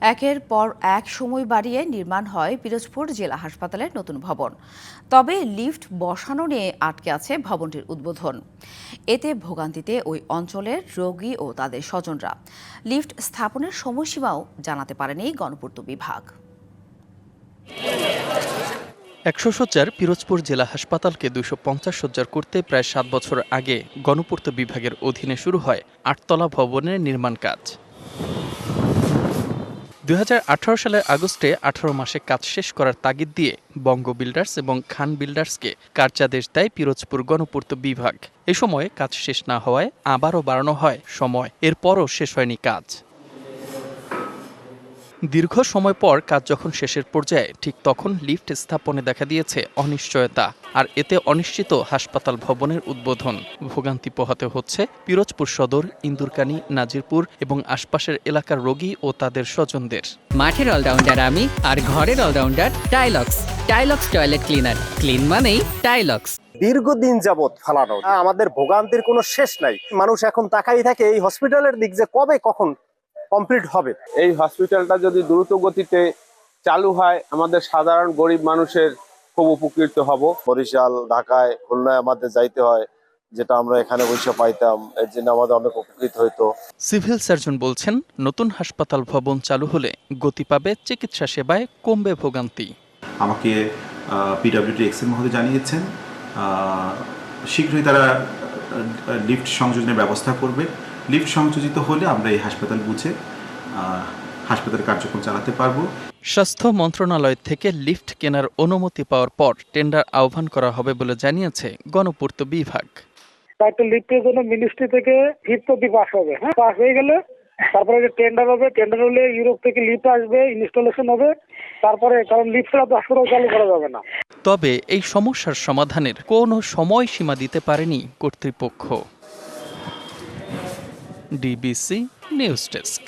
একের পর এক সময় বাড়িয়ে নির্মাণ হয় পিরোজপুর জেলা হাসপাতালের নতুন ভবন। তবে লিফট বসানো নিয়ে আটকে আছে ভবনটির উদ্বোধন। এতে ভোগান্তিতে ওই অঞ্চলের রোগী ও তাদের স্বজনরা। লিফট স্থাপনের সময়সীমাও জানাতে পারেনি গণপূর্ত বিভাগ। ১০০ শয্যার পিরোজপুর জেলা হাসপাতালকে ২৫০ শয্যার করতে প্রায় ৭ বছর আগে গণপূর্ত বিভাগের অধীনে শুরু হয় ৮তলা ভবনের নির্মাণ কাজ। ২০১৮ সালের আগস্টে ১৮ মাসে কাজ শেষ করার তাগিদ দিয়ে বঙ্গ বিল্ডার্স এবং খান বিল্ডার্সকে কার্যাদেশ দেয় পিরোজপুর গণপূর্ত বিভাগ। এ সময়ে কাজ শেষ না হওয়ায় আবারও বাড়ানো হয় সময়। এরপরও শেষ হয়নি কাজ। দীর্ঘ সময় পর কাজ যখন শেষের পর্যায়ে ঠিক তখন লিফট স্থাপনে দেখা দিয়েছে অনিশ্চয়তা, আর এতে অনিশ্চিত হাসপাতাল ভবনের উদ্বোধন। ভোগান্তি পোহাতে হচ্ছে পিরোজপুর সদর, ইন্দুরকানী, নাজিরপুর এবং আশপাশের এলাকার রোগী ও তাদের স্বজনদের। মাঠের অলরাউন্ডার আমি, আর ঘরের all-rounder Tylox. Tylox toilet cleaner, clean মানেই টাইলক্স। দীর্ঘদিন যাবৎ ফালানো, আমাদের ভোগান্তির কোনো শেষ নাই। মানুষ এখন তাকাই থাকে এই হসপিটালের দিক যে কবে কখন কমপ্লিট হবে। এই হসপিটালটা যদি দ্রুত গতিতে চালু হয়, আমাদের সাধারণ গরিব মানুষের খুব উপকৃত হব। বরিশাল, ঢাকায়, খুলনায় আমাদের যাইতে হয়, যেটা আমরা এখানে বসে পাইতাম, এর জন্য আমাদের অনেক উপকৃত হইতো। সিভিল সার্জন বলছেন, নতুন হাসপাতাল ভবন চালু হলে গতি পাবে চিকিৎসা সেবায়, কমবে ভোগান্তি। আমাকে পিডব্লিউডি এক্সএম মহোদয় জানিয়েছেন শীঘ্রই তারা লিফট সংযোজনের ব্যবস্থা করবে। লিফট সংযোজিত হলে আমরা এই হাসপাতাল বুঝে হাসপাতাল কার্যক্রম চালাতে পারবো। স্বাস্থ্য মন্ত্রণালয় থেকে লিফট কেনার অনুমতি পাওয়ার পর টেন্ডার আহ্বান করা হবে বলে জানিয়েছে গণপূর্ত বিভাগ। একটা লিফটের জন্য মিনিস্ট্রি থেকে ফিফটি পাস হবে, পাস হয়ে গেলে তারপরে যে টেন্ডার হবে, টেন্ডার হলে ইউরোপ থেকে লিফট আসবে, ইনস্টলেশন হবে, তারপরে কারণ লিফট ছাড়া তো হাসপাতাল চালু করা যাবে না। তবে এই সমস্যার সমাধানের কোনো সময়সীমা দিতে পারেনি কর্তৃপক্ষ। DBC news desk.